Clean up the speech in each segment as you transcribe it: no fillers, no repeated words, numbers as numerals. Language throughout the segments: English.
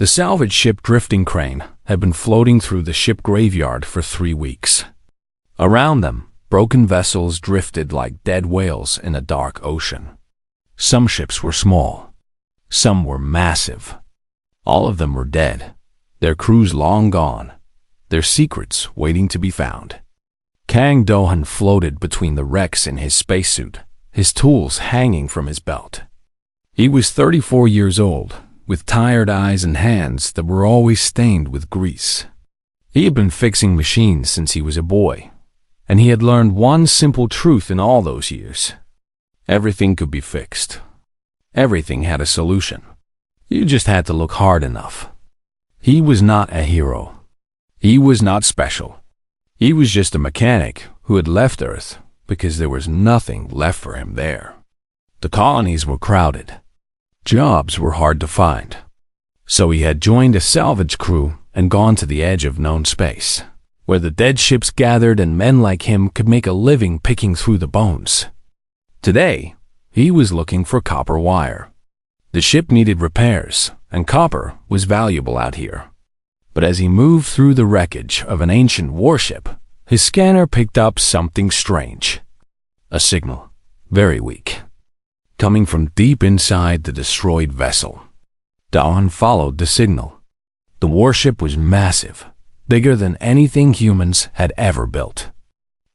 The salvage ship drifting crane had been floating through the ship graveyard for 3 weeks. Around them, broken vessels drifted like dead whales in a dark ocean. Some ships were small. Some were massive. All of them were dead, their crews long gone, their secrets waiting to be found. Kang Do-han floated between the wrecks in his spacesuit, his tools hanging from his belt. He was 34 years old, with tired eyes and hands that were always stained with grease. He had been fixing machines since he was a boy, and he had learned one simple truth in all those years. Everything could be fixed. Everything had a solution. You just had to look hard enough. He was not a hero. He was not special. He was just a mechanic who had left Earth because there was nothing left for him there. The colonies were crowded. Jobs were hard to find. So he had joined a salvage crew and gone to the edge of known space, where the dead ships gathered and men like him could make a living picking through the bones. Today, he was looking for copper wire. The ship needed repairs, and copper was valuable out here. But as he moved through the wreckage of an ancient warship, his scanner picked up something strange. A signal, very weak, coming from deep inside the destroyed vessel. Do-han followed the signal. The warship was massive, bigger than anything humans had ever built.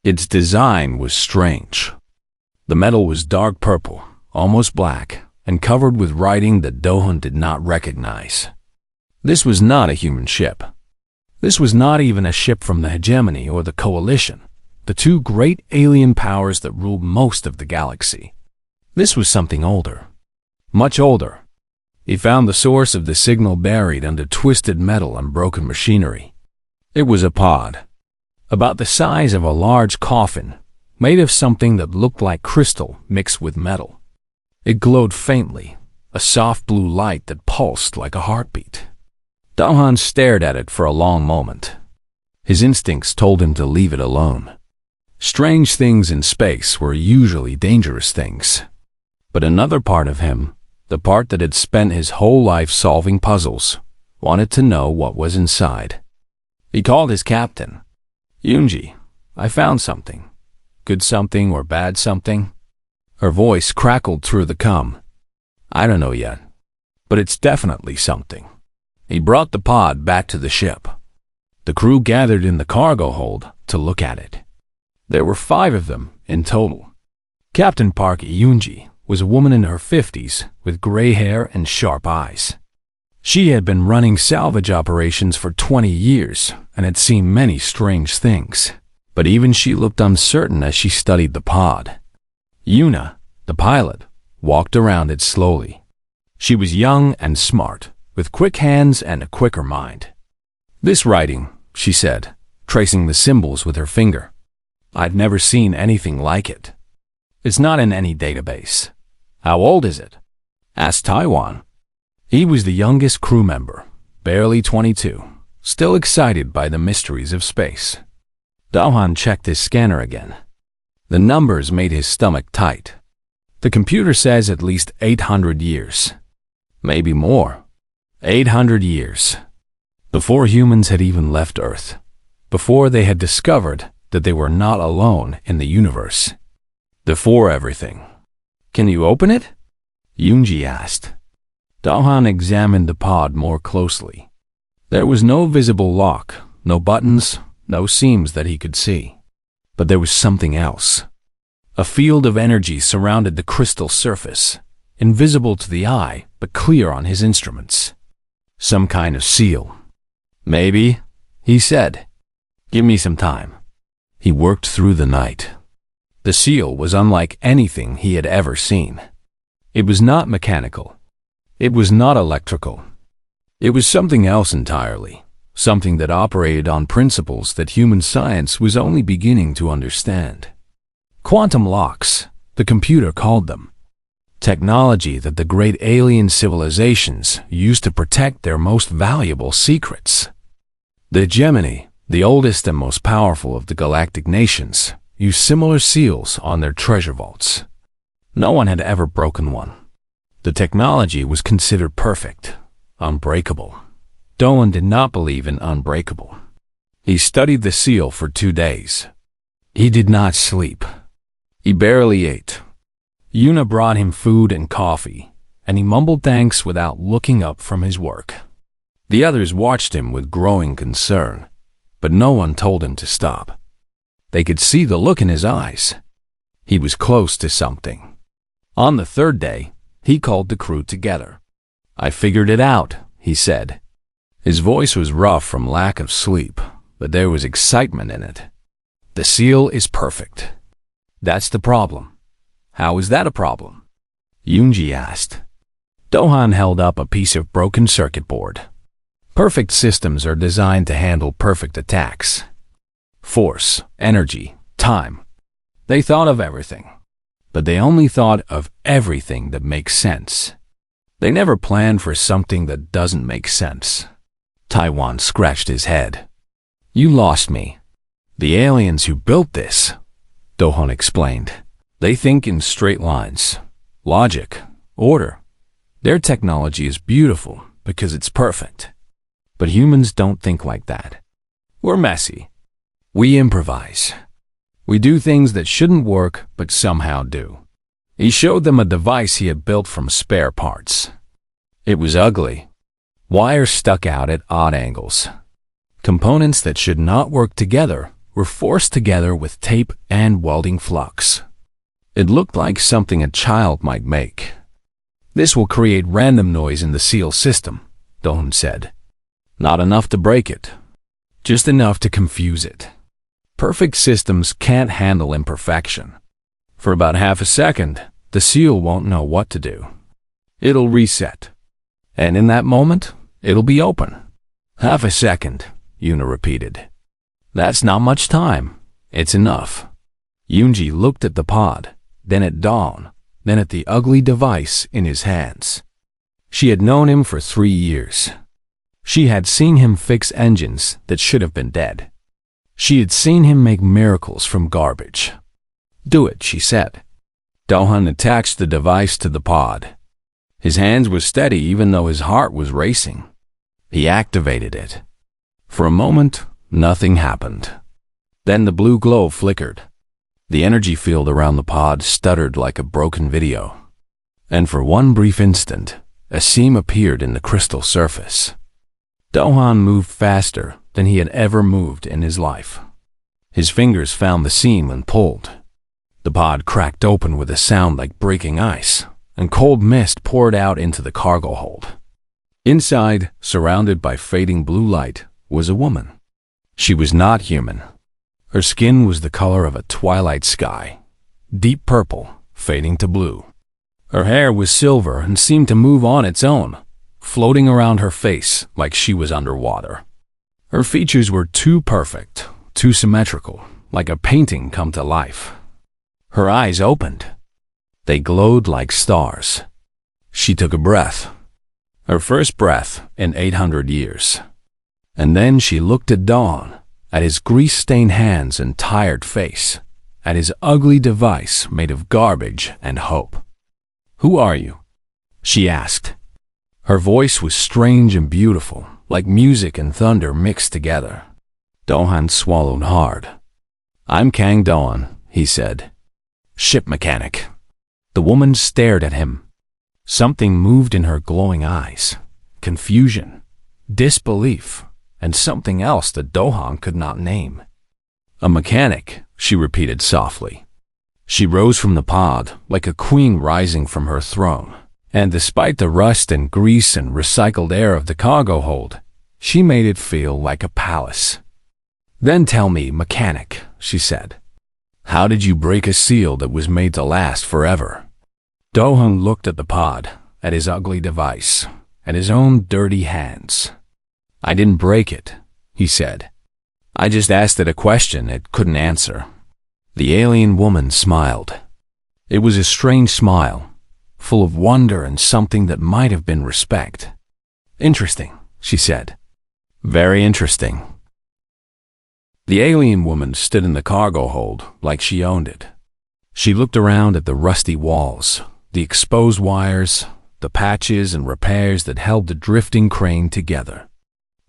Its design was strange. The metal was dark purple, almost black, and covered with writing that Do-han did not recognize. This was not a human ship. This was not even a ship from the Hegemony or the Coalition, the two great alien powers that ruled most of the galaxy. This was something older. Much older. He found the source of the signal buried under twisted metal and broken machinery. It was a pod, about the size of a large coffin, made of something that looked like crystal mixed with metal. It glowed faintly, a soft blue light that pulsed like a heartbeat. Do-han stared at it for a long moment. His instincts told him to leave it alone. Strange things in space were usually dangerous things. But another part of him, the part that had spent his whole life solving puzzles, wanted to know what was inside. He called his captain. "Yoonji, I found something. Good something or bad something?" Her voice crackled through the com. "I don't know yet, but it's definitely something." He brought the pod back to the ship. The crew gathered in the cargo hold to look at it. There were 5 of them in total. Captain Park Yoonji was a woman in her 50s with gray hair and sharp eyes. She had been running salvage operations for 20 years and had seen many strange things, but even she looked uncertain as she studied the pod. Yuna, the pilot, walked around it slowly. She was young and smart, with quick hands and a quicker mind. "This writing," she said, tracing the symbols with her finger. "I've never seen anything like it. It's not in any database." "How old is it?" asked Taiwan. He was the youngest crew member, barely 22, still excited by the mysteries of space. Do-han checked his scanner again. The numbers made his stomach tight. The computer says at least 800 years. Maybe more. 800 years. Before humans had even left Earth. Before they had discovered that they were not alone in the universe. Before everything. "Can you open it?" Yoonji asked. Do-han examined the pod more closely. There was no visible lock, no buttons, no seams that he could see. But there was something else. A field of energy surrounded the crystal surface, invisible to the eye but clear on his instruments. Some kind of seal. "Maybe," he said. "Give me some time." He worked through the night. The seal was unlike anything he had ever seen. It was not mechanical. It was not electrical. It was something else entirely, something that operated on principles that human science was only beginning to understand. Quantum locks, the computer called them. Technology that the great alien civilizations used to protect their most valuable secrets. The Hegemony, the oldest and most powerful of the galactic nations, used similar seals on their treasure vaults. No one had ever broken one. The technology was considered perfect, unbreakable, Dolan did not believe in unbreakable. He studied the seal for 2 days. He did not sleep. He barely ate. Yuna brought him food and coffee, and he mumbled thanks without looking up from his work. The others watched him with growing concern, but no one told him to stop. They could see the look in his eyes. He was close to something. On the 3rd day, he called the crew together. "I figured it out," he said. His voice was rough from lack of sleep, but there was excitement in it. "The seal is perfect." "That's the problem." "How is that a problem?" Yoonji asked. Dohan held up a piece of broken circuit board. Perfect systems are designed to handle perfect attacks. Force, energy, time. They thought of everything. But they only thought of everything that makes sense. They never planned for something that doesn't make sense. Taiwan scratched his head. "You lost me." "The aliens who built this," Dohan explained. "They think in straight lines. Logic, order. Their technology is beautiful because it's perfect. But humans don't think like that. We're messy. We improvise. We do things that shouldn't work but somehow do." He showed them a device he had built from spare parts. It was ugly. Wires stuck out at odd angles. Components that should not work together were forced together with tape and welding flux. It looked like something a child might make. "This will create random noise in the seal system," Dohan said. "Not enough to break it. Just enough to confuse it. Perfect systems can't handle imperfection. For about half a second, the seal won't know what to do. It'll reset. And in that moment, it'll be open." "Half a second," Yuna repeated. "That's not much time. It's enough." Yoonji looked at the pod, then at Dawn, then at the ugly device in his hands. She had known him for 3 years. She had seen him fix engines that should have been dead. She had seen him make miracles from garbage. "Do it," she said. Dohan attached the device to the pod. His hands were steady even though his heart was racing. He activated it. For a moment, nothing happened. Then the blue glow flickered. The energy field around the pod stuttered like a broken video. And for one brief instant, a seam appeared in the crystal surface. Dohan moved faster than he had ever moved in his life. His fingers found the seam and pulled. The pod cracked open with a sound like breaking ice, and cold mist poured out into the cargo hold. Inside, surrounded by fading blue light, was a woman. She was not human. Her skin was the color of a twilight sky, deep purple, fading to blue. Her hair was silver and seemed to move on its own, floating around her face like she was underwater. Her features were too perfect, too symmetrical, like a painting come to life. Her eyes opened. They glowed like stars. She took a breath. Her first breath in 800 years. And then she looked at Dawn, at his grease-stained hands and tired face, at his ugly device made of garbage and hope. "Who are you?" she asked. Her voice was strange and beautiful, like music and thunder mixed together. Dohan swallowed hard. "I'm Kang Dawn," he said. "Ship mechanic." The woman stared at him. Something moved in her glowing eyes. Confusion, disbelief, and something else that Dohan could not name. "A mechanic," she repeated softly. She rose from the pod like a queen rising from her throne. And despite the rust and grease and recycled air of the cargo hold, she made it feel like a palace. "Then tell me, mechanic," she said, "how did you break a seal that was made to last forever?" Dohan looked at the pod, at his ugly device, at his own dirty hands. "I didn't break it," he said. "I just asked it a question it couldn't answer." The alien woman smiled. It was a strange smile, full of wonder and something that might have been respect. "Interesting," she said. "Very interesting." The alien woman stood in the cargo hold like she owned it. She looked around at the rusty walls, the exposed wires, the patches and repairs that held the drifting crane together.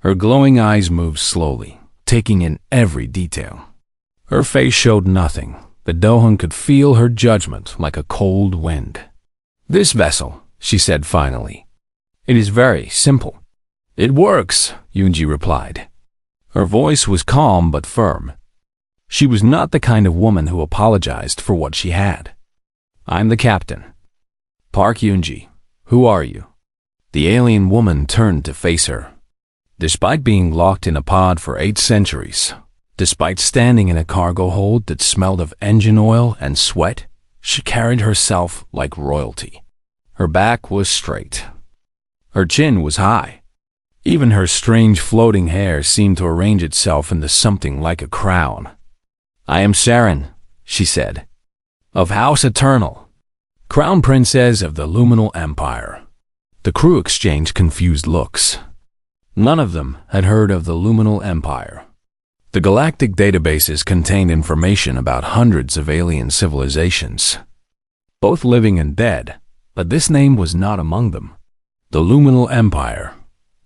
Her glowing eyes moved slowly, taking in every detail. Her face showed nothing, but Dohan could feel her judgment like a cold wind. "This vessel," she said finally. "It is very simple." "It works," Yunji replied. Her voice was calm but firm. She was not the kind of woman who apologized for what she had. "I'm the captain." "Park Yunji, who are you?" The alien woman turned to face her. Despite being locked in a pod for 8 centuries, despite standing in a cargo hold that smelled of engine oil and sweat, she carried herself like royalty. Her back was straight. Her chin was high. Even her strange floating hair seemed to arrange itself into something like a crown. "I am Saren," she said, "of House Eternal, Crown Princess of the Luminal Empire." The crew exchanged confused looks. None of them had heard of the Luminal Empire. The galactic databases contained information about hundreds of alien civilizations, both living and dead, but this name was not among them. "The Luminal Empire,"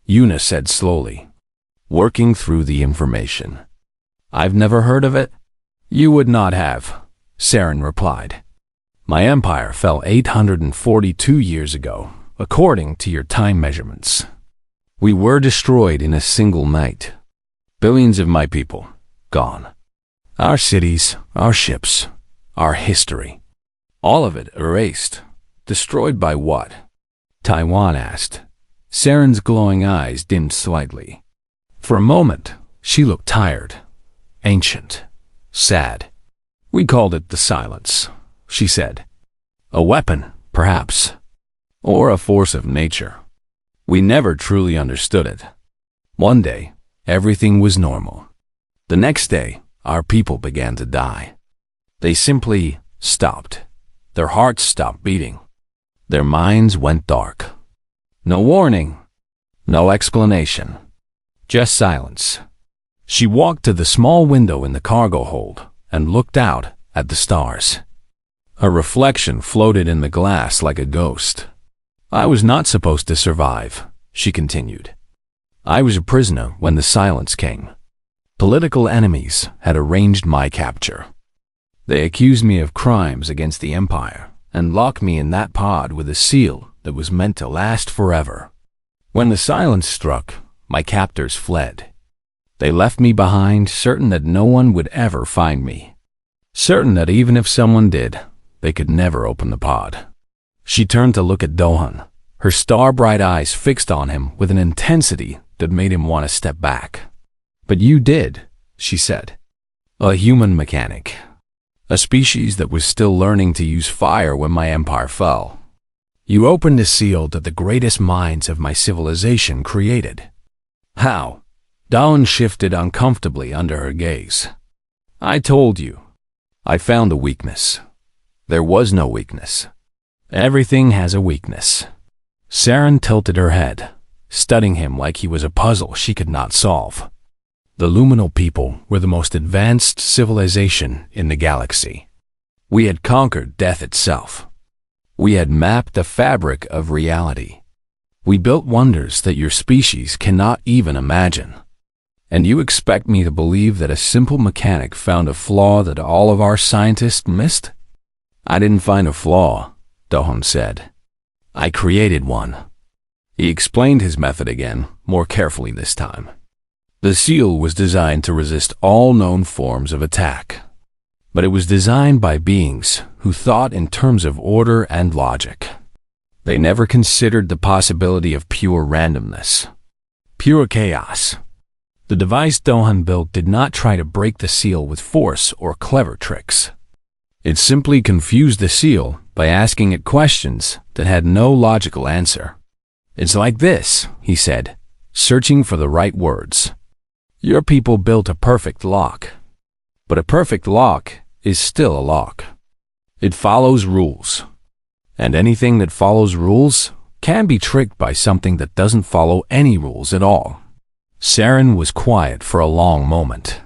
Yuna said slowly, working through the information. "I've never heard of it." "You would not have," Saren replied. "My empire fell 842 years ago, according to your time measurements. We were destroyed in a single night. Billions of my people, gone. Our cities, our ships, our history. All of it erased. Destroyed by what?" Taiwan asked. Saren's glowing eyes dimmed slightly. For a moment, she looked tired, ancient, sad. "We called it the silence," she said. "A weapon, perhaps, or a force of nature. We never truly understood it. One day, everything was normal. The next day, our people began to die. They simply stopped. Their hearts stopped beating. Their minds went dark. No warning, no explanation, just silence." She walked to the small window in the cargo hold and looked out at the stars. Her reflection floated in the glass like a ghost. "I was not supposed to survive," she continued. "I was a prisoner when the silence came. Political enemies had arranged my capture. They accused me of crimes against the Empire and locked me in that pod with a seal that was meant to last forever. When the silence struck, my captors fled. They left me behind, certain that no one would ever find me. Certain that even if someone did, they could never open the pod." She turned to look at Dohan, her star-bright eyes fixed on him with an intensity that made him want to step back. "But you did," she said. "A human mechanic. A species that was still learning to use fire when my empire fell. You opened a seal that the greatest minds of my civilization created." "How?" Dawn shifted uncomfortably under her gaze. "I told you. I found a weakness. There was no weakness. Everything has a weakness." Saren tilted her head, studying him like he was a puzzle she could not solve. "The Luminal people were the most advanced civilization in the galaxy. We had conquered death itself. We had mapped the fabric of reality. We built wonders that your species cannot even imagine. And you expect me to believe that a simple mechanic found a flaw that all of our scientists missed?" "I didn't find a flaw," Dohan said. "I created one." He explained his method again, more carefully this time. "The seal was designed to resist all known forms of attack. But it was designed by beings who thought in terms of order and logic. They never considered the possibility of pure randomness, pure chaos. The device Dohan built did not try to break the seal with force or clever tricks. It simply confused the seal by asking it questions that had no logical answer. "It's like this," he said, searching for the right words. "Your people built a perfect lock. But a perfect lock is still a lock. It follows rules. And anything that follows rules can be tricked by something that doesn't follow any rules at all." Saren was quiet for a long moment.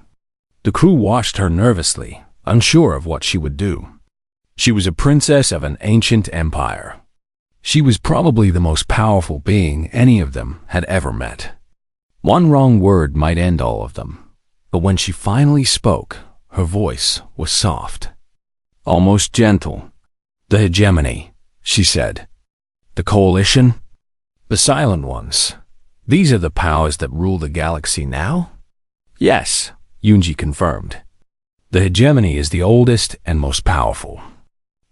The crew watched her nervously, unsure of what she would do. She was a princess of an ancient empire. She was probably the most powerful being any of them had ever met. One wrong word might end all of them, but when she finally spoke, her voice was soft, almost gentle. "The hegemony," she said. "The coalition? The silent ones. These are the powers that rule the galaxy now?" "Yes," Yunji confirmed. "The hegemony is the oldest and most powerful.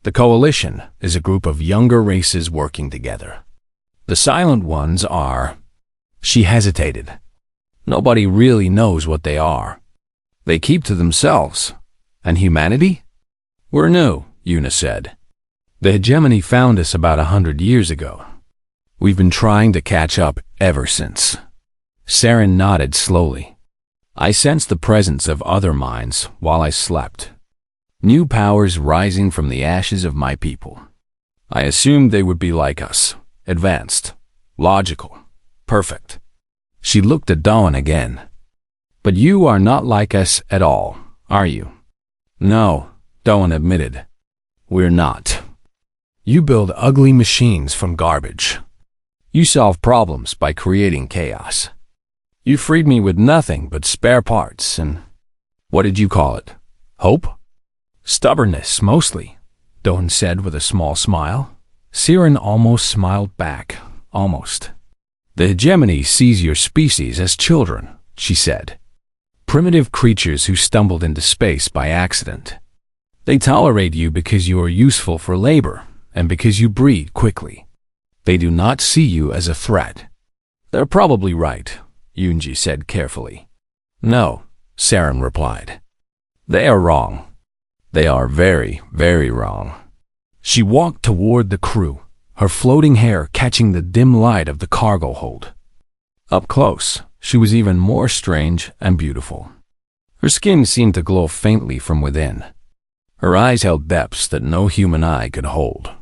The coalition is a group of younger races working together. The silent ones are—" She hesitated. "Nobody really knows what they are. They keep to themselves. And humanity? We're new," Yuna said. "The hegemony found us about 100 years ago. We've been trying to catch up ever since." Saren nodded slowly. "I sensed the presence of other minds while I slept. New powers rising from the ashes of my people. I assumed they would be like us, advanced, logical, perfect." She looked at Dawn again. "But you are not like us at all, are you?" "No," Dawn admitted. "We're not. You build ugly machines from garbage. You solve problems by creating chaos. You freed me with nothing but spare parts and— what did you call it? Hope?" "Stubbornness, mostly," Dawn said with a small smile. Siren almost smiled back, almost. "The hegemony sees your species as children," she said. "Primitive creatures who stumbled into space by accident. They tolerate you because you are useful for labor and because you breed quickly. They do not see you as a threat." "They're probably right," Yunji said carefully. "No," Saren replied. "They are wrong. They are very, very wrong." She walked toward the crew, her floating hair catching the dim light of the cargo hold. Up close, she was even more strange and beautiful. Her skin seemed to glow faintly from within. Her eyes held depths that no human eye could hold.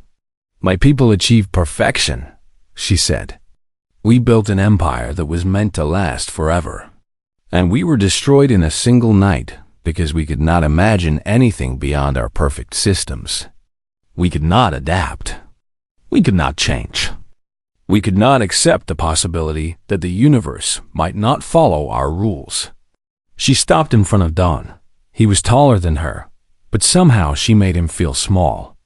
"My people achieved perfection," she said. "We built an empire that was meant to last forever. And we were destroyed in a single night because we could not imagine anything beyond our perfect systems. We could not adapt. We could not change. We could not accept the possibility that the universe might not follow our rules." She stopped in front of Dawn. He was taller than her, but somehow she made him feel small.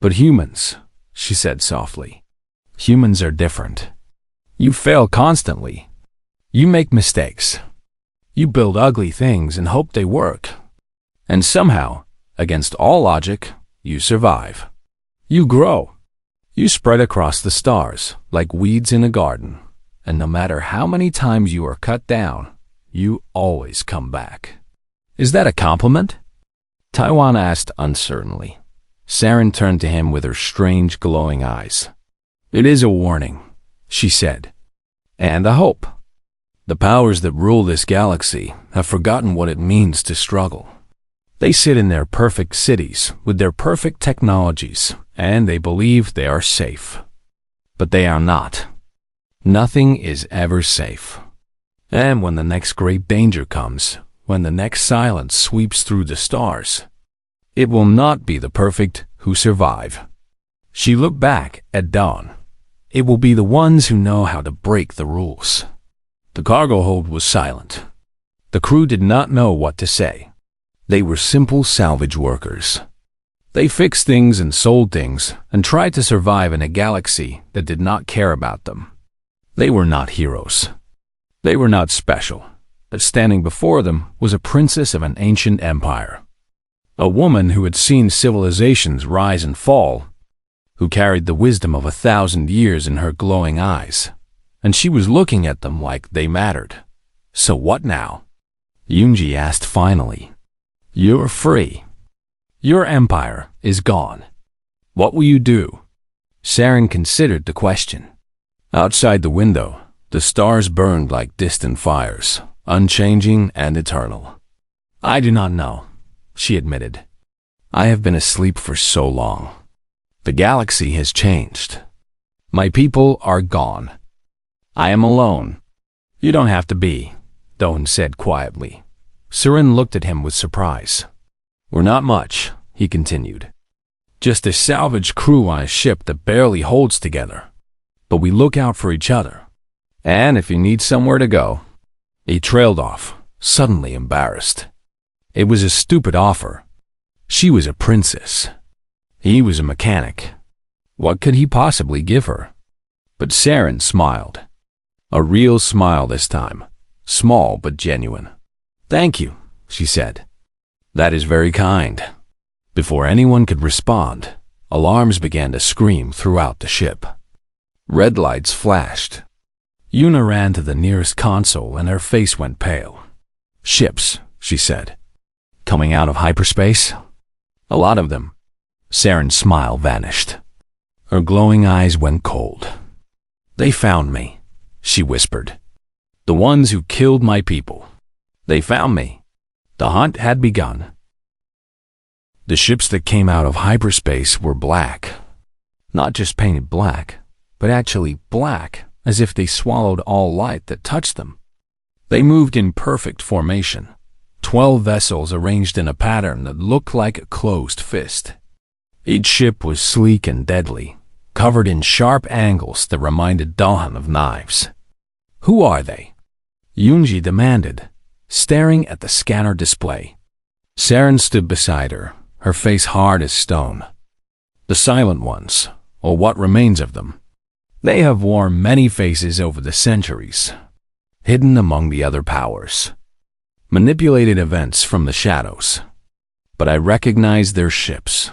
"But humans," she said softly, "humans are different. You fail constantly. You make mistakes. You build ugly things and hope they work. And somehow, against all logic, you survive. You grow. You spread across the stars like weeds in a garden, and no matter how many times you are cut down, you always come back." "Is that a compliment?" Taiwan asked uncertainly. Saren turned to him with her strange glowing eyes. "It is a warning," she said. "And a hope. The powers that rule this galaxy have forgotten what it means to struggle. They sit in their perfect cities with their perfect technologies, and they believe they are safe. But they are not. Nothing is ever safe. And when the next great danger comes, when the next silence sweeps through the stars, it will not be the perfect who survive." She looked back at Dawn. "It will be the ones who know how to break the rules." The cargo hold was silent. The crew did not know what to say. They were simple salvage workers. They fixed things and sold things and tried to survive in a galaxy that did not care about them. They were not heroes. They were not special. But standing before them was a princess of an ancient empire. A woman who had seen civilizations rise and fall, who carried the wisdom of 1,000 years in her glowing eyes. And she was looking at them like they mattered. "So what now?" Yunji asked finally. "You're free. Your empire is gone. What will you do?" Saren considered the question. Outside the window, the stars burned like distant fires, unchanging and eternal. "I do not know," she admitted. "I have been asleep for so long. The galaxy has changed. My people are gone. I am alone." "You don't have to be," Dawn said quietly. Saren looked at him with surprise. "We're not much," he continued. "Just a salvage crew on a ship that barely holds together. But we look out for each other. And if you need somewhere to go, He trailed off, suddenly embarrassed. It was a stupid offer. She was a princess. He was a mechanic. What could he possibly give her? But Saren smiled. A real smile this time, small but genuine. "Thank you," she said. "That is very kind." Before anyone could respond, alarms began to scream throughout the ship. Red lights flashed. Una ran to the nearest console and her face went pale. "Ships," she said. "Coming out of hyperspace?" "A lot of them." Saren's smile vanished. Her glowing eyes went cold. "They found me," she whispered. "The ones who killed my people. They found me." The hunt had begun. The ships that came out of hyperspace were black. Not just painted black, but actually black, as if they swallowed all light that touched them. They moved in perfect formation, 12 vessels arranged in a pattern that looked like a closed fist. Each ship was sleek and deadly, covered in sharp angles that reminded Dahan of knives. "Who are they?" Yunji demanded, staring at the scanner display. Saren stood beside her, her face hard as stone. "The Silent Ones, or what remains of them. They have worn many faces over the centuries, hidden among the other powers, manipulated events from the shadows. But I recognize their ships.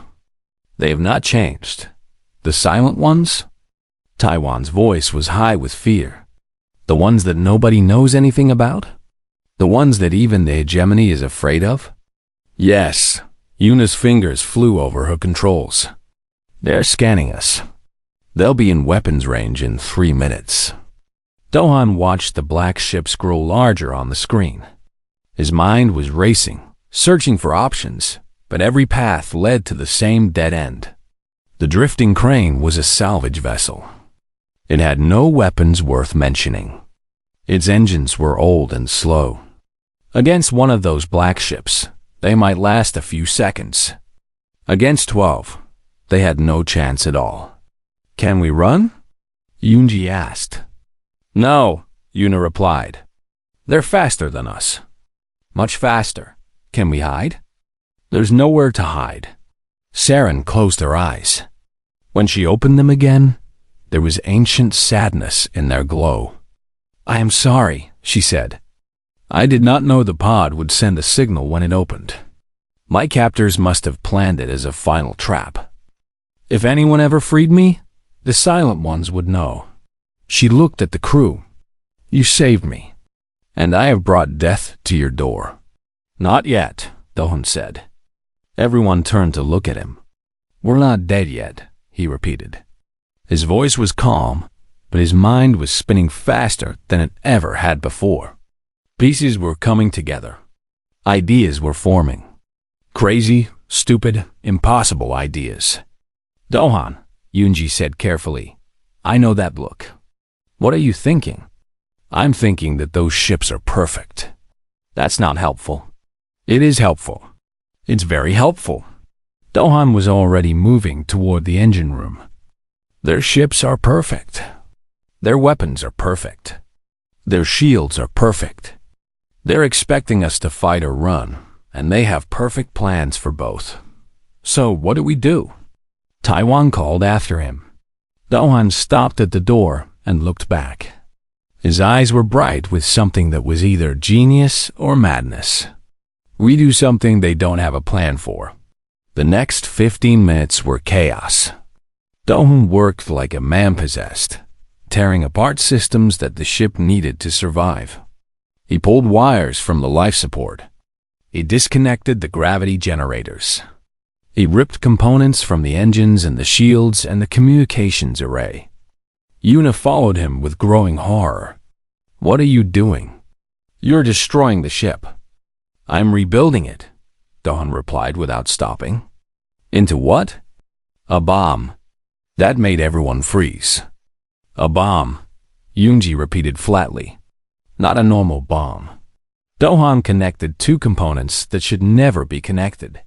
They have not changed. The Silent Ones?" Taiwan's voice was high with fear. "The ones that nobody knows anything about? The ones that even the hegemony is afraid of?" "Yes." Yuna's fingers flew over her controls. "They're scanning us. They'll be in weapons range in 3 minutes." Dahan watched the black ships grow larger on the screen. His mind was racing, searching for options, but every path led to the same dead end. The drifting crane was a salvage vessel. It had no weapons worth mentioning. Its engines were old and slow. Against one of those black ships, they might last a few seconds. Against 12, they had no chance at all. "Can we run?" Yunji asked. "No," Yuna replied. "They're faster than us. Much faster. Can we hide?" "There's nowhere to hide." Saren closed her eyes. When she opened them again, there was ancient sadness in their glow. "I am sorry," she said. "I did not know the pod would send a signal when it opened. My captors must have planned it as a final trap. If anyone ever freed me, the Silent Ones would know." She looked at the crew. "You saved me, and I have brought death to your door." "Not yet," Dahan said. Everyone turned to look at him. "We're not dead yet," he repeated. His voice was calm, but his mind was spinning faster than it ever had before. Pieces were coming together. Ideas were forming. Crazy, stupid, impossible ideas. "Dahan," Yunji said carefully, "I know that look. What are you thinking?" "I'm thinking that those ships are perfect." "That's not helpful." "It is helpful. It's very helpful." Dahan was already moving toward the engine room. "Their ships are perfect. Their weapons are perfect. Their shields are perfect. They're expecting us to fight or run, and they have perfect plans for both. So what do we do?" Taiwan called after him. Dahan stopped at the door and looked back. His eyes were bright with something that was either genius or madness. "We do something they don't have a plan for." The next 15 minutes were chaos. Dahan worked like a man possessed, tearing apart systems that the ship needed to survive. He pulled wires from the life support. He disconnected the gravity generators. He ripped components from the engines and the shields and the communications array. Yuna followed him with growing horror. "What are you doing?" "You're destroying the ship." "I'm rebuilding it," Dahan replied without stopping. "Into what?" "A bomb." That made everyone freeze. "A bomb," Yunji repeated flatly. "Not a normal bomb." Dahan connected two components that should never be connected.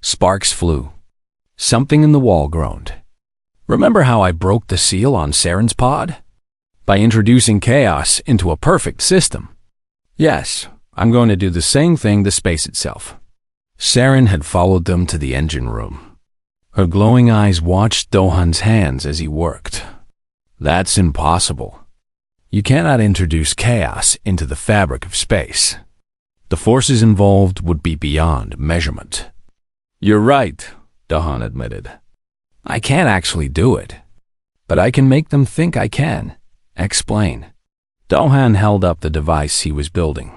Sparks flew. Something in the wall groaned. "Remember how I broke the seal on Saren's pod? By introducing chaos into a perfect system." Yes, I'm going to do the same thing to space itself. Saren had followed them to the engine room. Her glowing eyes watched Dohan's hands as he worked. That's impossible. You cannot introduce chaos into the fabric of space. The forces involved would be beyond measurement. You're right, Dohan admitted. I can't actually do it, but I can make them think I can. Explain. Dohan held up the device he was building.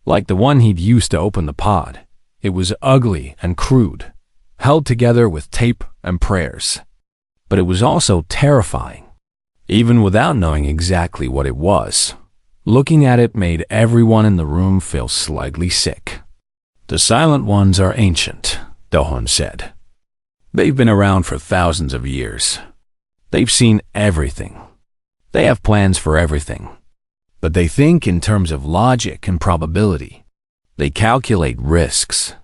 Like the one he'd used to open the pod, it was ugly and crude, held together with tape and prayers. But it was also terrifying. Even without knowing exactly what it was, looking at it made everyone in the room feel slightly sick. The Silent Ones are ancient, Dohan said. They've been around for thousands of years. They've seen everything. They have plans for everything. But they think in terms of logic and probability. They calculate risks.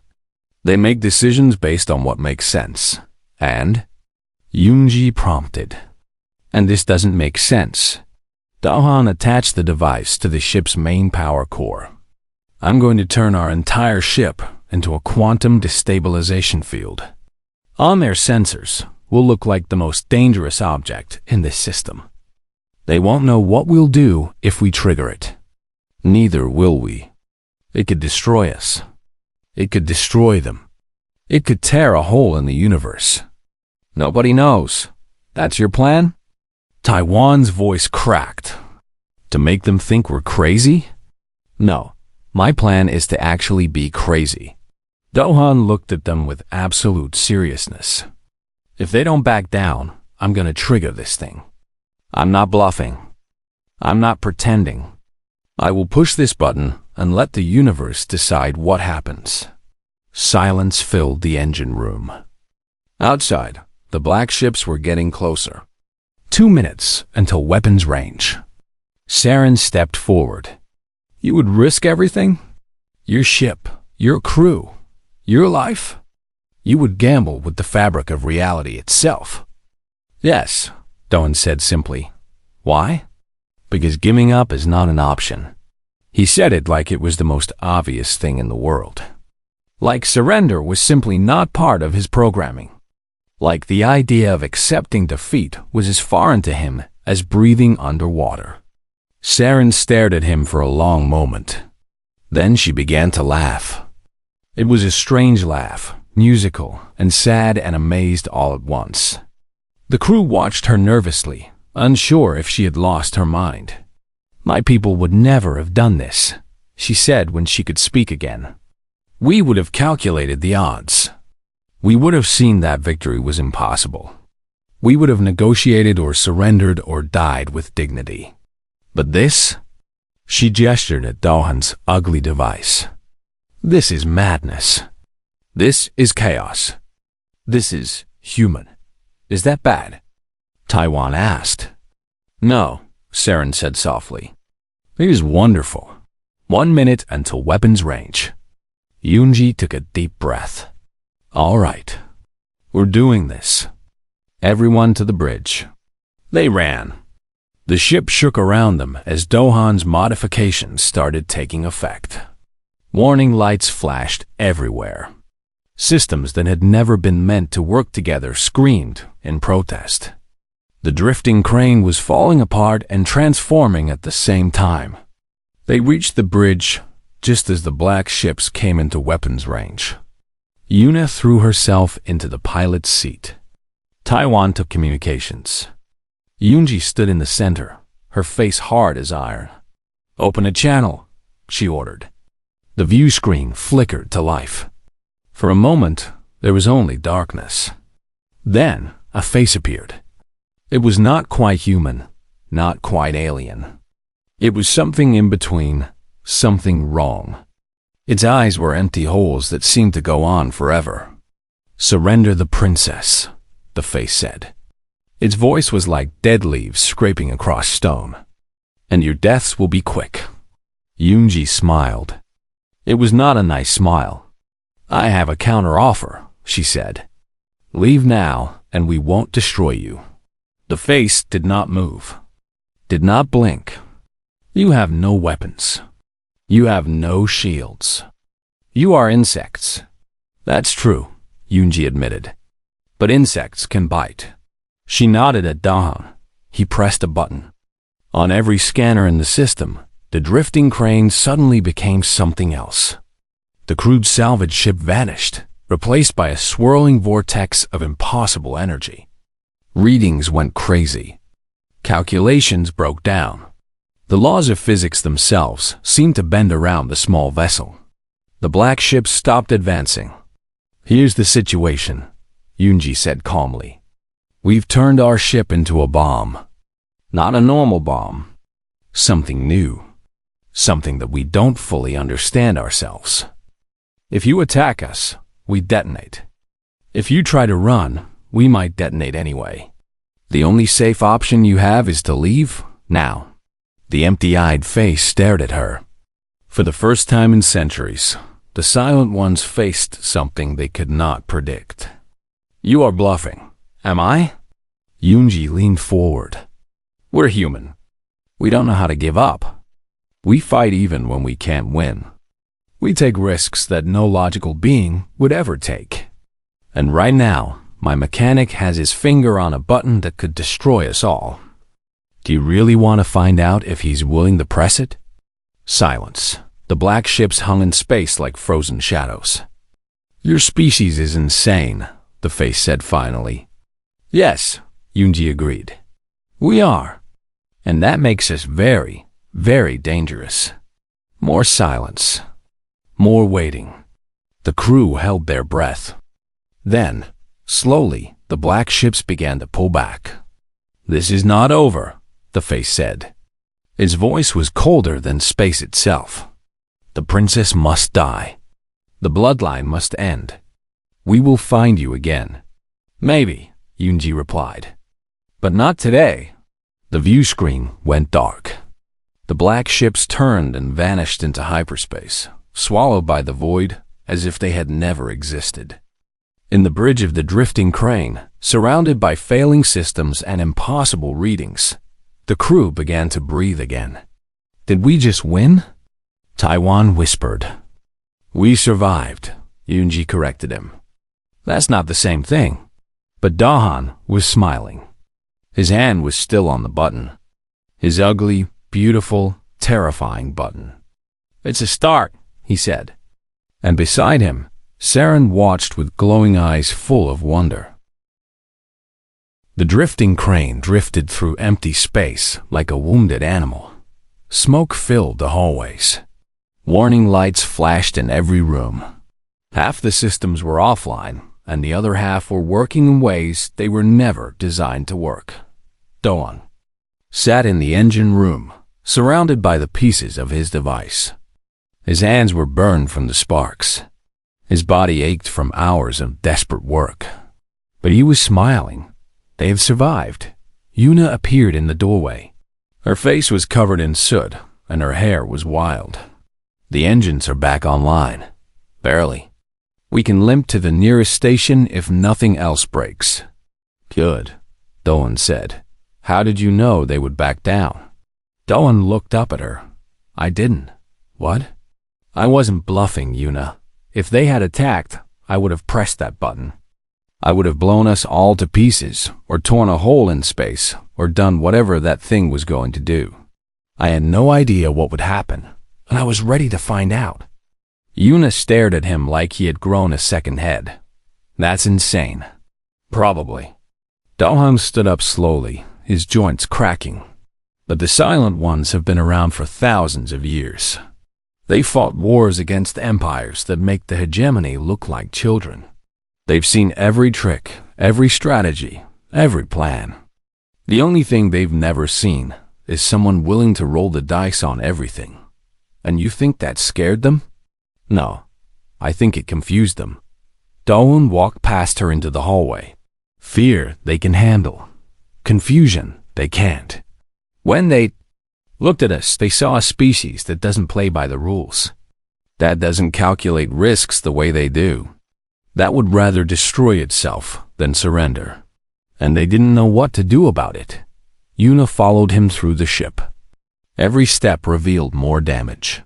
They make decisions based on what makes sense. And Yunji prompted. And this doesn't make sense. Dohan attached the device to the ship's main power core. I'm going to turn our entire ship into a quantum destabilization field. On their sensors, we'll look like the most dangerous object in this system. They won't know what we'll do if we trigger it. Neither will we. It could destroy us. It could destroy them. It could tear a hole in the universe. Nobody knows. That's your plan? Taiwan's voice cracked. To make them think we're crazy? No, my plan is to actually be crazy. Dohan looked at them with absolute seriousness. If they don't back down, I'm going to trigger this thing. I'm not bluffing. I'm not pretending. I will push this button and let the universe decide what happens. Silence filled the engine room. Outside, the black ships were getting closer. 2 minutes until weapons range. Saren stepped forward. You would risk everything? Your ship, your crew, your life? You would gamble with the fabric of reality itself. Yes, Dohan said simply. Why? Because giving up is not an option. He said it like it was the most obvious thing in the world. Like surrender was simply not part of his programming. Like the idea of accepting defeat was as foreign to him as breathing underwater. Saren stared at him for a long moment. Then she began to laugh. It was a strange laugh, musical and sad and amazed all at once. The crew watched her nervously, unsure if she had lost her mind. My people would never have done this, she said when she could speak again. We would have calculated the odds. We would have seen that victory was impossible. We would have negotiated or surrendered or died with dignity. But this? She gestured at Dohan's ugly device. This is madness. This is chaos. This is human. Is that bad? Taiwan asked. No, Saren said softly. It is wonderful. 1 minute until weapons range. Yunji took a deep breath. All right. We're doing this. Everyone to the bridge. They ran. The ship shook around them as Dohan's modifications started taking effect. Warning lights flashed everywhere. Systems that had never been meant to work together screamed in protest. The drifting crane was falling apart and transforming at the same time. They reached the bridge just as the black ships came into weapons range. Yuna threw herself into the pilot's seat. Taiwan took communications. Yunji stood in the center, her face hard as iron. Open a channel, she ordered. The view screen flickered to life. For a moment, there was only darkness. Then, a face appeared. It was not quite human, not quite alien. It was something in between, something wrong. Its eyes were empty holes that seemed to go on forever. Surrender the princess, the face said. Its voice was like dead leaves scraping across stone. And your deaths will be quick. Yunji smiled. It was not a nice smile. I have a counter-offer, she said. Leave now, and we won't destroy you. The face did not move, did not blink. You have no weapons. You have no shields. You are insects. That's true, Yunji admitted. But insects can bite. She nodded at Dahan. He pressed a button. On every scanner in the system, the drifting crane suddenly became something else. The crude salvage ship vanished, replaced by a swirling vortex of impossible energy. Readings went crazy. Calculations broke down. The laws of physics themselves seemed to bend around the small vessel. The black ship stopped advancing. Here's the situation, Yunji said calmly. We've turned our ship into a bomb. Not a normal bomb. Something new. Something that we don't fully understand ourselves. If you attack us, we detonate. If you try to run, we might detonate anyway. The only safe option you have is to leave now. The empty-eyed face stared at her. For the first time in centuries, the Silent Ones faced something they could not predict. You are bluffing, am I? Yunji leaned forward. We're human. We don't know how to give up. We fight even when we can't win. We take risks that no logical being would ever take. And right now, my mechanic has his finger on a button that could destroy us all. Do you really want to find out if he's willing to press it? Silence. The black ships hung in space like frozen shadows. Your species is insane, the face said finally. Yes, Yunji agreed. We are. And that makes us very, very dangerous. More silence. More waiting. The crew held their breath. Then, slowly, the black ships began to pull back. This is not over, the face said. His voice was colder than space itself. The princess must die. The bloodline must end. We will find you again. Maybe, Yunji replied. But not today. The view screen went dark. The black ships turned and vanished into hyperspace, swallowed by the void as if they had never existed. In the bridge of the drifting crane, surrounded by failing systems and impossible readings, the crew began to breathe again. Did we just win? Taiwan whispered. We survived, Yunji corrected him. That's not the same thing. But Dahan was smiling. His hand was still on the button. His ugly, beautiful, terrifying button. It's a start, he said. And beside him, Saren watched with glowing eyes full of wonder. The drifting crane drifted through empty space like a wounded animal. Smoke filled the hallways. Warning lights flashed in every room. Half the systems were offline, and the other half were working in ways they were never designed to work. Doan sat in the engine room, surrounded by the pieces of his device. His hands were burned from the sparks. His body ached from hours of desperate work. But he was smiling. They have survived. Yuna appeared in the doorway. Her face was covered in soot, and her hair was wild. The engines are back online. Barely. We can limp to the nearest station if nothing else breaks. Good, Doan said. How did you know they would back down? Doan looked up at her. I didn't. What? I wasn't bluffing, Yuna. If they had attacked, I would have pressed that button. I would have blown us all to pieces, or torn a hole in space, or done whatever that thing was going to do. I had no idea what would happen, and I was ready to find out. Yuna stared at him like he had grown a second head. That's insane. Probably. Dalham stood up slowly, his joints cracking. But the Silent Ones have been around for thousands of years. They fought wars against empires that make the hegemony look like children. They've seen every trick, every strategy, every plan. The only thing they've never seen is someone willing to roll the dice on everything. And you think that scared them? No, I think it confused them. Dawn walked past her into the hallway. Fear they can handle. Confusion they can't. When they looked at us, they saw a species that doesn't play by the rules. That doesn't calculate risks the way they do. That would rather destroy itself than surrender. And they didn't know what to do about it. Yuna followed him through the ship. Every step revealed more damage.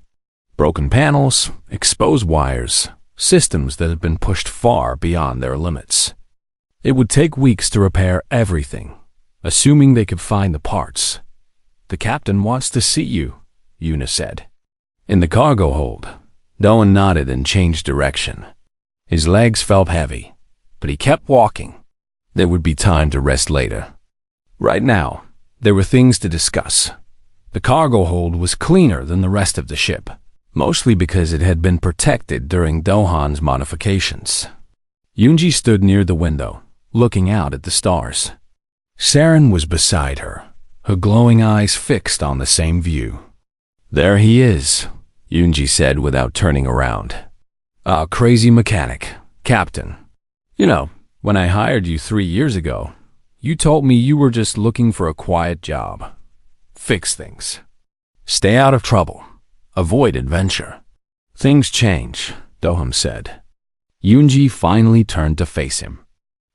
Broken panels, exposed wires, systems that had been pushed far beyond their limits. It would take weeks to repair everything, assuming they could find the parts. "The captain wants to see you," Una said. In the cargo hold, Doan nodded and changed direction. His legs felt heavy, but he kept walking. There would be time to rest later. Right now, there were things to discuss. The cargo hold was cleaner than the rest of the ship, mostly because it had been protected during Dohan's modifications. Yunji stood near the window, looking out at the stars. Saren was beside her, her glowing eyes fixed on the same view. "There he is," Yunji said without turning around. "Our crazy mechanic, Captain. You know, when I hired you 3 years ago, you told me you were just looking for a quiet job. Fix things. Stay out of trouble. Avoid adventure." "Things change," Doham said. Yunji finally turned to face him.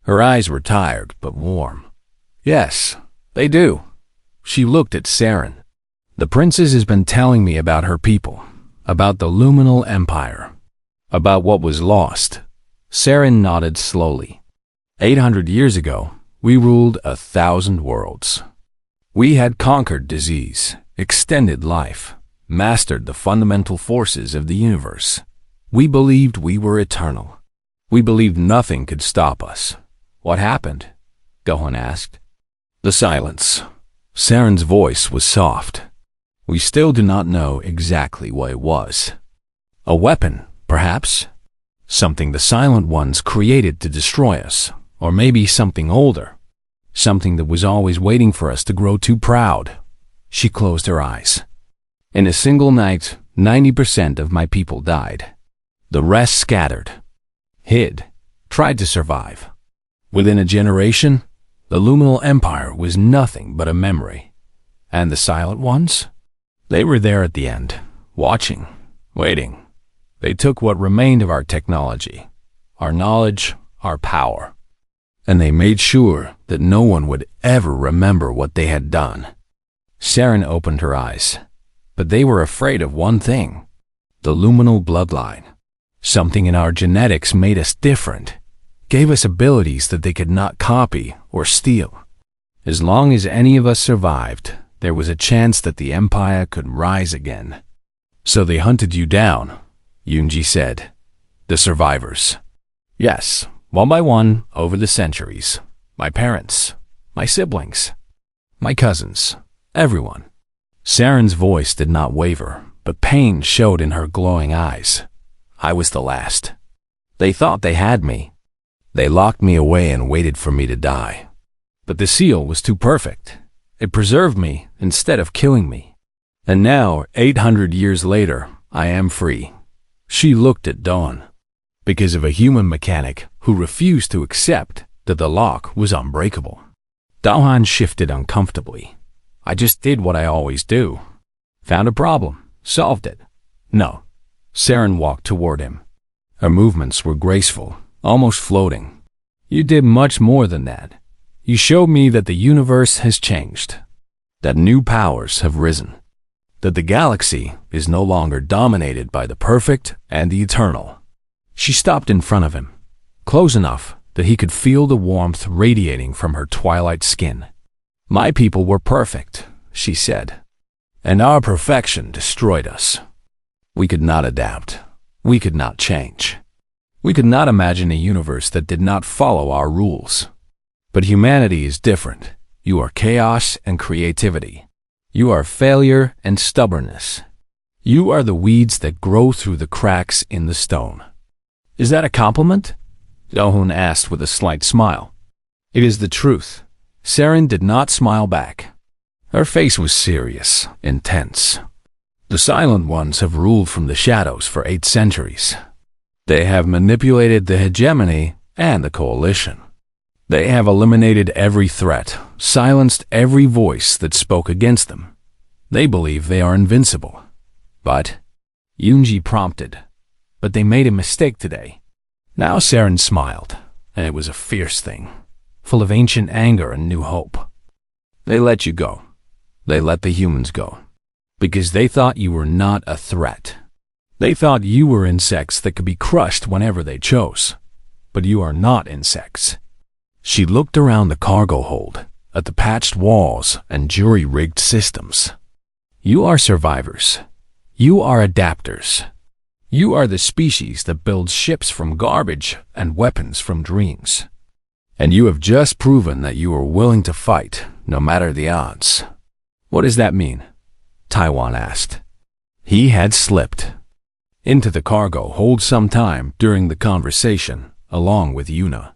Her eyes were tired but warm. "Yes, they do." She looked at Saren. "The princess has been telling me about her people, about the Luminal Empire, about what was lost." Saren nodded slowly. 800 years ago, we ruled 1,000 worlds. We had conquered disease, extended life, mastered the fundamental forces of the universe. We believed we were eternal. We believed nothing could stop us. "What happened?" Gohan asked. The silence. Saren's voice was soft. "We still do not know exactly what it was. A weapon, perhaps? Something the Silent Ones created to destroy us, or maybe something older. Something that was always waiting for us to grow too proud." She closed her eyes. "In a single night, 90% of my people died. The rest scattered, hid, tried to survive. Within a generation, the Luminal Empire was nothing but a memory. And the Silent Ones? They were there at the end, watching, waiting. They took what remained of our technology, our knowledge, our power. And they made sure that no one would ever remember what they had done." Saren opened her eyes. "But they were afraid of one thing, the luminal bloodline. Something in our genetics made us different, gave us abilities that they could not copy or steal. As long as any of us survived, there was a chance that the Empire could rise again. So they hunted you down," Yunji said. "The survivors." "Yes, one by one over the centuries. My parents, my siblings, my cousins, everyone." Saren's voice did not waver, but pain showed in her glowing eyes. "I was the last. They thought they had me. They locked me away and waited for me to die. But the seal was too perfect. It preserved me instead of killing me. And now, 800 years later, I am free." She looked at Dawn. "Because of a human mechanic who refused to accept that the lock was unbreakable." Dahan shifted uncomfortably. "I just did what I always do. Found a problem, solved it." "No." Saren walked toward him. Her movements were graceful, almost floating. "You did much more than that. You showed me that the universe has changed, that new powers have risen, that the galaxy is no longer dominated by the perfect and the eternal." She stopped in front of him, close enough that he could feel the warmth radiating from her twilight skin. "My people were perfect," she said, "and our perfection destroyed us. We could not adapt. We could not change. We could not imagine a universe that did not follow our rules. But humanity is different. You are chaos and creativity. You are failure and stubbornness. You are the weeds that grow through the cracks in the stone." "Is that a compliment?" Dohun asked with a slight smile. "It is the truth." Saren did not smile back. Her face was serious, intense. "The Silent Ones have ruled from the shadows for 8 centuries. They have manipulated the hegemony and the coalition. They have eliminated every threat, silenced every voice that spoke against them. They believe they are invincible. But," Yunji prompted, "but they made a mistake today." Now Saren smiled, and it was a fierce thing, full of ancient anger and new hope. "They let you go. They let the humans go. Because they thought you were not a threat. They thought you were insects that could be crushed whenever they chose. But you are not insects. She looked around the cargo hold, at the patched walls and jury-rigged systems. You are survivors. You are adapters. You are the species that builds ships from garbage and weapons from dreams. And you have just proven that you are willing to fight, no matter the odds. What does that mean? Taiwan asked. He had slipped into the cargo hold sometime during the conversation, along with Yuna.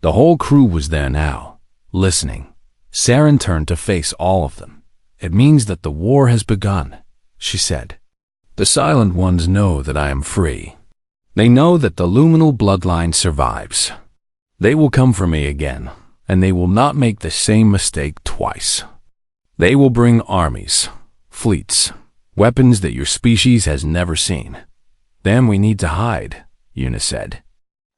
The whole crew was there now, listening. Saren turned to face all of them. It means that the war has begun, she said. The Silent Ones know that I am free. They know that the luminal bloodline survives. They will come for me again, and they will not make the same mistake twice. They will bring armies, fleets, weapons that your species has never seen. Then we need to hide, Yuna said.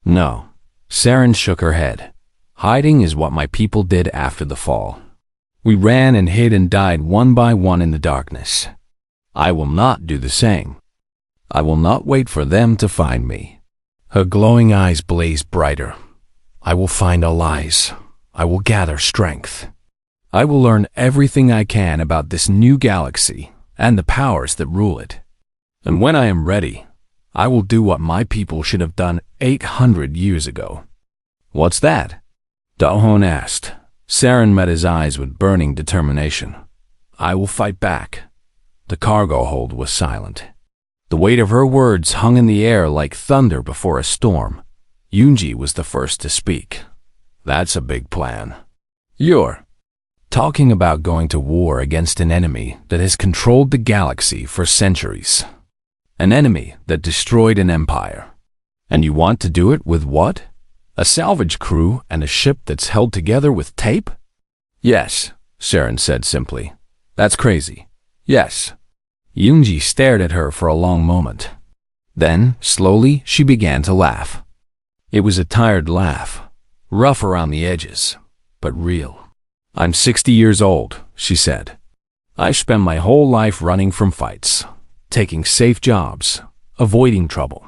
No. Saren shook her head. Hiding is what my people did after the fall. We ran and hid and died one by one in the darkness. I will not do the same. I will not wait for them to find me. Her glowing eyes blazed brighter. I will find allies. I will gather strength. I will learn everything I can about this new galaxy and the powers that rule it. And when I am ready, I will do what my people should have done 800 years ago. What's that? Daohon asked. Saren met his eyes with burning determination. I will fight back. The cargo hold was silent. The weight of her words hung in the air like thunder before a storm. Yunji was the first to speak. That's a big plan. You're talking about going to war against an enemy that has controlled the galaxy for centuries. An enemy that destroyed an empire. And you want to do it with what? A salvage crew and a ship that's held together with tape? Yes, Saren said simply. That's crazy. Yes. Yunji stared at her for a long moment. Then, slowly, she began to laugh. It was a tired laugh, rough around the edges, but real. I'm 60 years old, she said. I spent my whole life running from fights, taking safe jobs, avoiding trouble.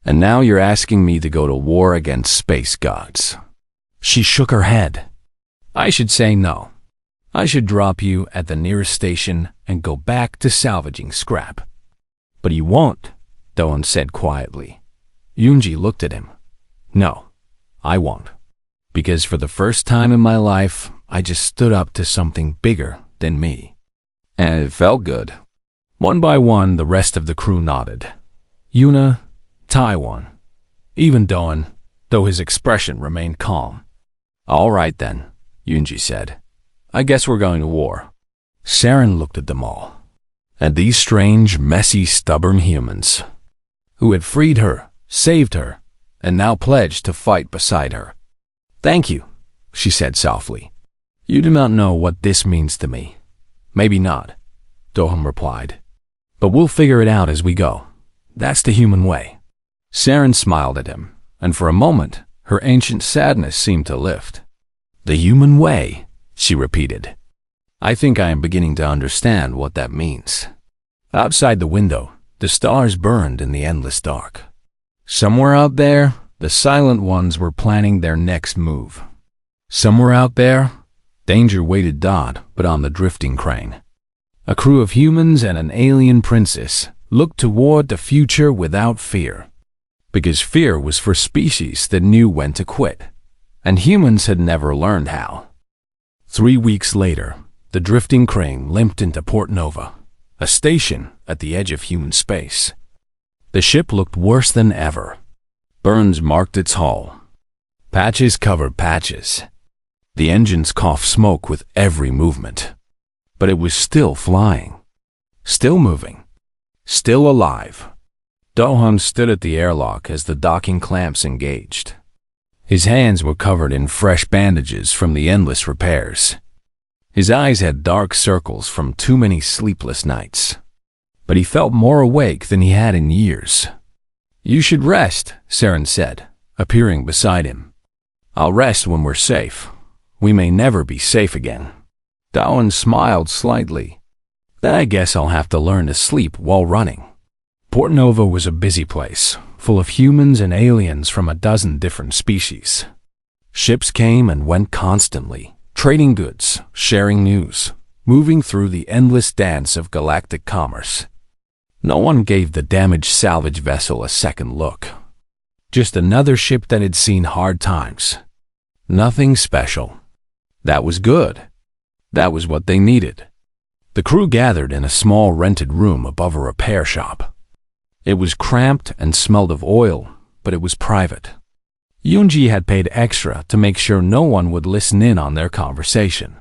And now you're asking me to go to war against space gods. She shook her head. I should say no. I should drop you at the nearest station and go back to salvaging scrap. But you won't, Doan said quietly. Yunji looked at him. No, I won't. Because for the first time in my life, I just stood up to something bigger than me. And it felt good. One by one, the rest of the crew nodded. Yuna, Taiwan, even Doan, though his expression remained calm. All right then, Yunji said. I guess we're going to war. Saren looked at them all. At these strange, messy, stubborn humans who had freed her, saved her, and now pledged to fight beside her. Thank you, she said softly. You do not know what this means to me. Maybe not, Doham replied. But we'll figure it out as we go. That's the human way. Saren smiled at him, and for a moment, her ancient sadness seemed to lift. The human way, she repeated. I think I am beginning to understand what that means. Outside the window, the stars burned in the endless dark. Somewhere out there, the Silent Ones were planning their next move. Somewhere out there, danger waited not but on the drifting crane. A crew of humans and an alien princess looked toward the future without fear. Because fear was for species that knew when to quit, and humans had never learned how. 3 weeks later, the drifting crane limped into Port Nova, a station at the edge of human space. The ship looked worse than ever. Burns marked its hull. Patches covered patches. The engines coughed smoke with every movement. But it was still flying. Still moving. Still alive. Dohan stood at the airlock as the docking clamps engaged. His hands were covered in fresh bandages from the endless repairs. His eyes had dark circles from too many sleepless nights. But he felt more awake than he had in years. You should rest, Saren said, appearing beside him. I'll rest when we're safe. We may never be safe again. Dowan smiled slightly. Then I guess I'll have to learn to sleep while running. Port Nova was a busy place, full of humans and aliens from a dozen different species. Ships came and went constantly, trading goods, sharing news, moving through the endless dance of galactic commerce. No one gave the damaged salvage vessel a second look. Just another ship that had seen hard times. Nothing special. That was good. That was what they needed. The crew gathered in a small rented room above a repair shop. It was cramped and smelled of oil, but it was private. Yoonji had paid extra to make sure no one would listen in on their conversation.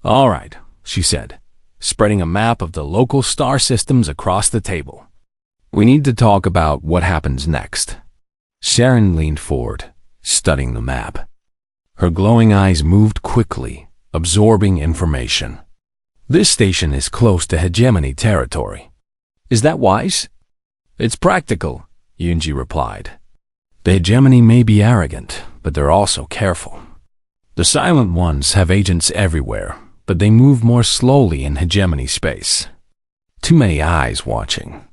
"All right," she said, spreading a map of the local star systems across the table. "We need to talk about what happens next." Sharon leaned forward, studying the map. Her glowing eyes moved quickly, absorbing information. "This station is close to hegemony territory. Is that wise?" "It's practical," Yoonji replied. "The hegemony may be arrogant, but they're also careful. The Silent Ones have agents everywhere, but they move more slowly in hegemony space. Too many eyes watching.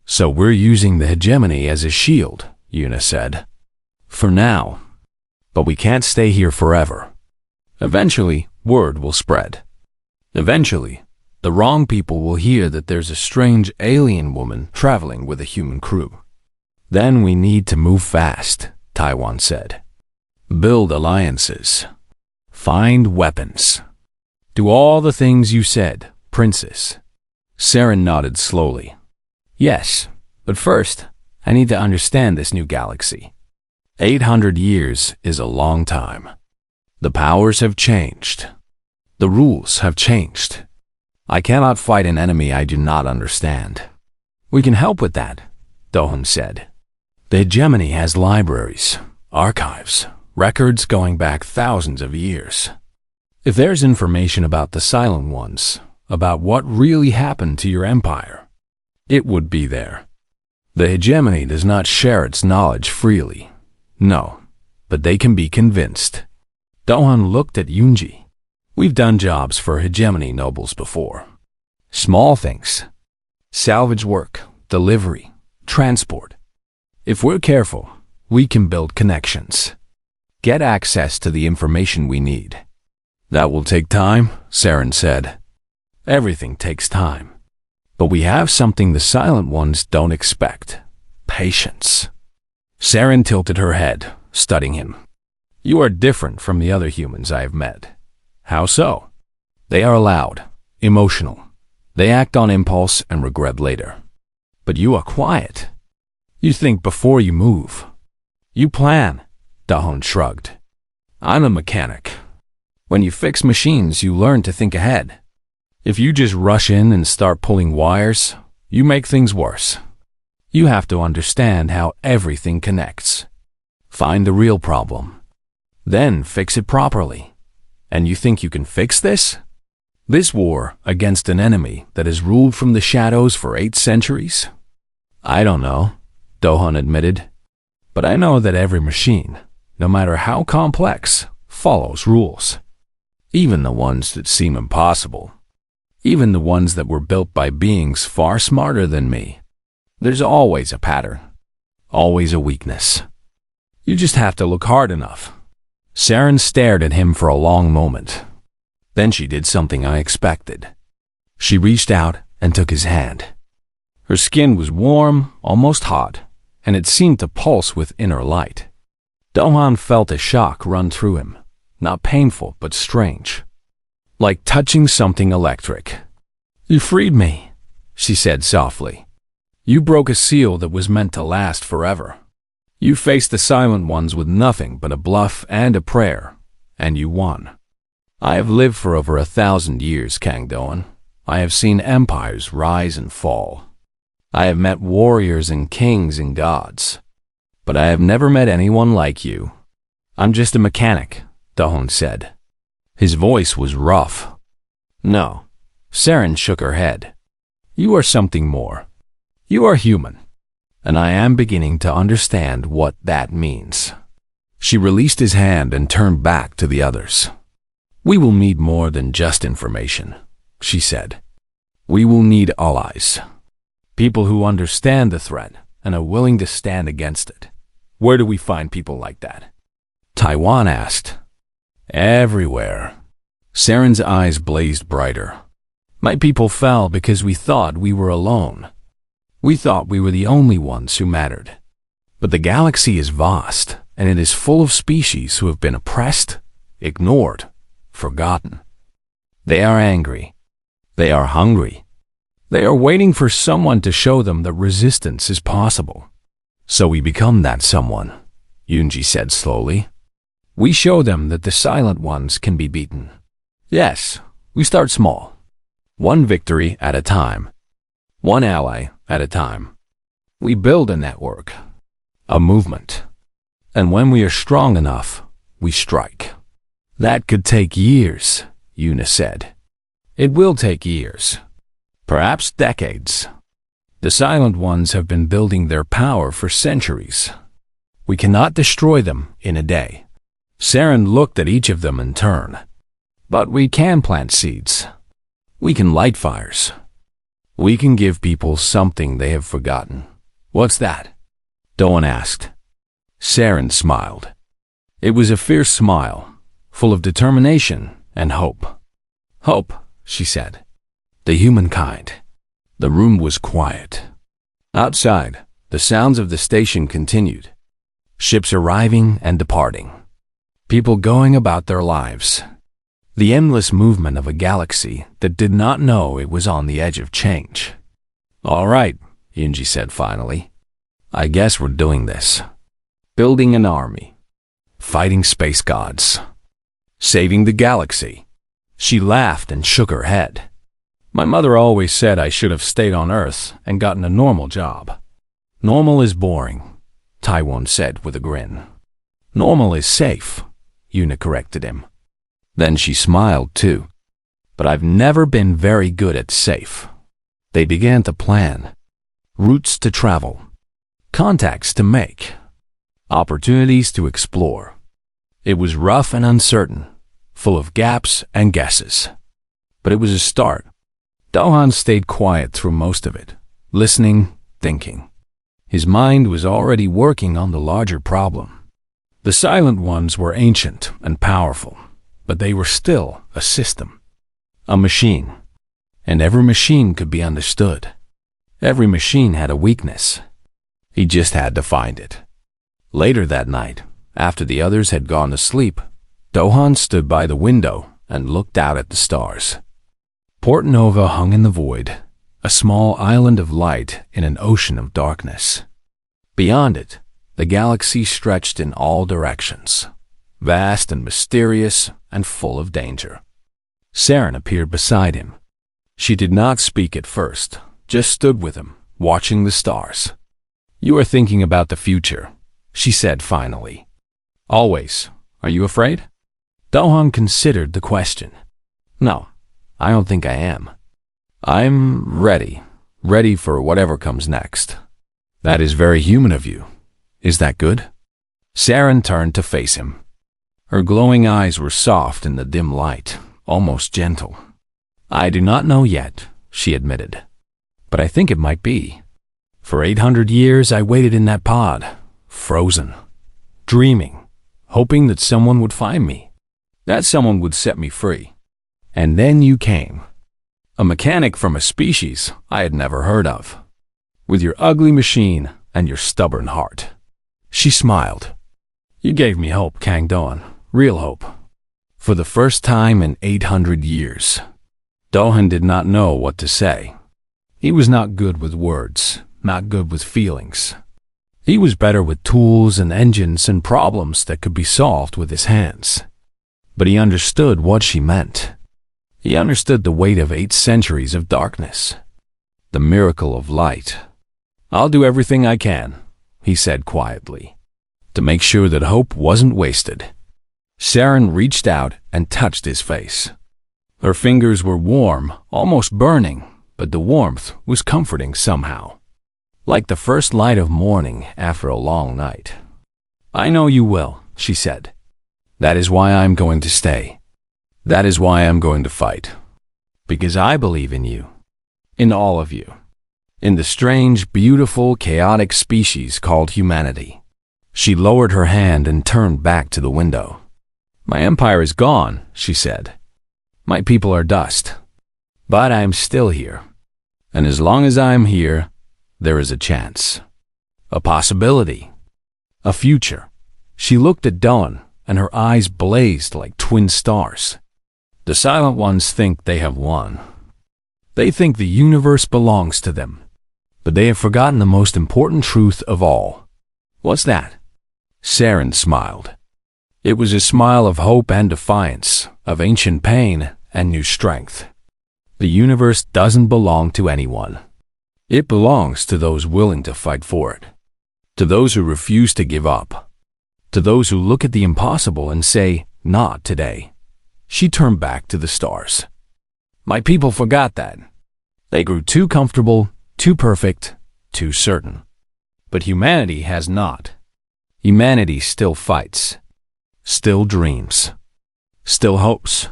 So we're using the hegemony as a shield," Yuna said. "For now. But we can't stay here forever. Eventually, word will spread. Eventually, the wrong people will hear that there's a strange alien woman traveling with a human crew. Then we need to move fast," Taiwan said. "Build alliances. Find weapons. Do all the things you said, Princess." Saren nodded slowly. "Yes, but first, I need to understand this new galaxy. 800 years is a long time. The powers have changed. The rules have changed. I cannot fight an enemy I do not understand." "We can help with that," Dohun said. "The hegemony has libraries, archives, records going back thousands of years. If there's information about the Silent Ones, about what really happened to your empire, it would be there. The hegemony does not share its knowledge freely. No, but they can be convinced." Dohan looked at Yoonji. "We've done jobs for hegemony nobles before. Small things. Salvage work, delivery, transport. If we're careful, we can build connections. Get access to the information we need." "That will take time," Saren said. "Everything takes time. But we have something the Silent Ones don't expect. Patience." Saren tilted her head, studying him. "You are different from the other humans I have met." "How so?" "They are loud, emotional. They act on impulse and regret later. But you are quiet. You think before you move. You plan," Dahon shrugged. "I'm a mechanic. When you fix machines, you learn to think ahead. If you just rush in and start pulling wires, you make things worse. You have to understand how everything connects. Find the real problem. Then fix it properly. And you think you can fix this? This war against an enemy that has ruled from the shadows for 8 centuries? I don't know," Dohan admitted. "But I know that every machine, no matter how complex, follows rules. Even the ones that seem impossible. Even the ones that were built by beings far smarter than me. There's always a pattern. Always a weakness. You just have to look hard enough." Saren stared at him for a long moment. Then she did something unexpected. She reached out and took his hand. Her skin was warm, almost hot, and it seemed to pulse with inner light. Dohan felt a shock run through him, not painful but strange. Like touching something electric. "You freed me," she said softly. "You broke a seal that was meant to last forever. You faced the Silent Ones with nothing but a bluff and a prayer, and you won. I have lived for over 1,000 years, Kang Doan. I have seen empires rise and fall. I have met warriors and kings and gods. But I have never met anyone like you." "I'm just a mechanic," Dahon said. His voice was rough. "No." Saren shook her head. "You are something more. You are human. And I am beginning to understand what that means." She released his hand and turned back to the others. "We will need more than just information," she said. "We will need allies. People who understand the threat and are willing to stand against it. Where do we find people like that? Taiwan asked. Everywhere. Saren's eyes blazed brighter. My people fell because we thought we were alone. We thought we were the only ones who mattered. But the galaxy is vast, and it is full of species who have been oppressed, ignored, forgotten. They are angry. They are hungry. They are waiting for someone to show them that resistance is possible. So we become that someone, Yunji said slowly. We show them that the silent ones can be beaten. Yes, we start small. One victory at a time. One ally at a time. We build a network. A movement. And when we are strong enough, we strike. That could take years, Yuna said. It will take years. Perhaps decades. The silent ones have been building their power for centuries. We cannot destroy them in a day. Saren looked at each of them in turn. But we can plant seeds. We can light fires. We can give people something they have forgotten. What's that? Doan asked. Saren smiled. It was a fierce smile, full of determination and hope. Hope, she said. The humankind. The room was quiet. Outside, the sounds of the station continued. Ships arriving and departing. People going about their lives. The endless movement of a galaxy that did not know it was on the edge of change. All right, Yunji said finally. I guess we're doing this. Building an army. Fighting space gods. Saving the galaxy. She laughed and shook her head. My mother always said I should have stayed on Earth and gotten a normal job. Normal is boring, Taiwan said with a grin. Normal is safe, Yuna corrected him. Then she smiled too. But I've never been very good at safe. They began to plan. Routes to travel. Contacts to make. Opportunities to explore. It was rough and uncertain, full of gaps and guesses. But it was a start. Dohan stayed quiet through most of it, listening, thinking. His mind was already working on the larger problem. The silent ones were ancient and powerful, but they were still a system. A machine. And every machine could be understood. Every machine had a weakness. He just had to find it. Later that night, after the others had gone to sleep, Dohan stood by the window and looked out at the stars. Port Nova hung in the void, a small island of light in an ocean of darkness. Beyond it, the galaxy stretched in all directions, vast and mysterious and full of danger. Saren appeared beside him. She did not speak at first, just stood with him, watching the stars. You are thinking about the future, she said finally. Always. Are you afraid? Dohan considered the question. No, I don't think I am. I'm ready for whatever comes next. That is very human of you. Is that good? Saren turned to face him. Her glowing eyes were soft in the dim light, almost gentle. I do not know yet, she admitted. But I think it might be. For 800 years I waited in that pod, frozen, dreaming, hoping that someone would find me, that someone would set me free. And then you came. A mechanic from a species I had never heard of. With your ugly machine and your stubborn heart. She smiled. You gave me hope, Kang Doan, real hope. For the first time in 800 years. Dohan did not know what to say. He was not good with words, not good with feelings. He was better with tools and engines and problems that could be solved with his hands. But he understood what she meant. He understood the weight of 8 centuries of darkness. The miracle of light. I'll do everything I can, he said quietly, to make sure that hope wasn't wasted. Saren reached out and touched his face. Her fingers were warm, almost burning, but the warmth was comforting somehow. Like the first light of morning after a long night. I know you will, she said. That is why I'm going to stay. That is why I'm going to fight. Because I believe in you. In all of you. in the strange, beautiful, chaotic species called humanity. She lowered her hand and turned back to the window. My empire is gone, she said. My people are dust. But I'm still here. And as long as I'm here, there is a chance. A possibility. A future. She looked at Dawn, and her eyes blazed like twin stars. The silent ones think they have won. They think the universe belongs to them. But they have forgotten the most important truth of all. What's that? Saren smiled. It was a smile of hope and defiance, of ancient pain and new strength. The universe doesn't belong to anyone. It belongs to those willing to fight for it. To those who refuse to give up. To those who look at the impossible and say, not today. She turned back to the stars. My people forgot that. They grew too comfortable, too perfect, too certain. But humanity has not. Humanity still fights. Still dreams. Still hopes.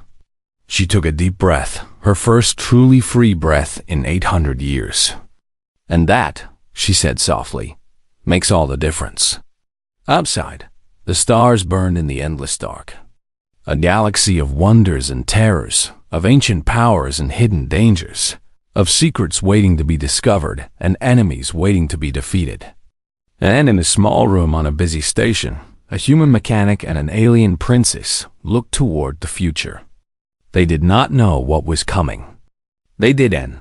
She took a deep breath, her first truly free breath in 800 years. And that, she said softly, makes all the difference. Outside, the stars burned in the endless dark. A galaxy of wonders and terrors, of ancient powers and hidden dangers, of secrets waiting to be discovered and enemies waiting to be defeated. And in a small room on a busy station, a human mechanic and an alien princess looked toward the future. They did not know what was coming. They didn't.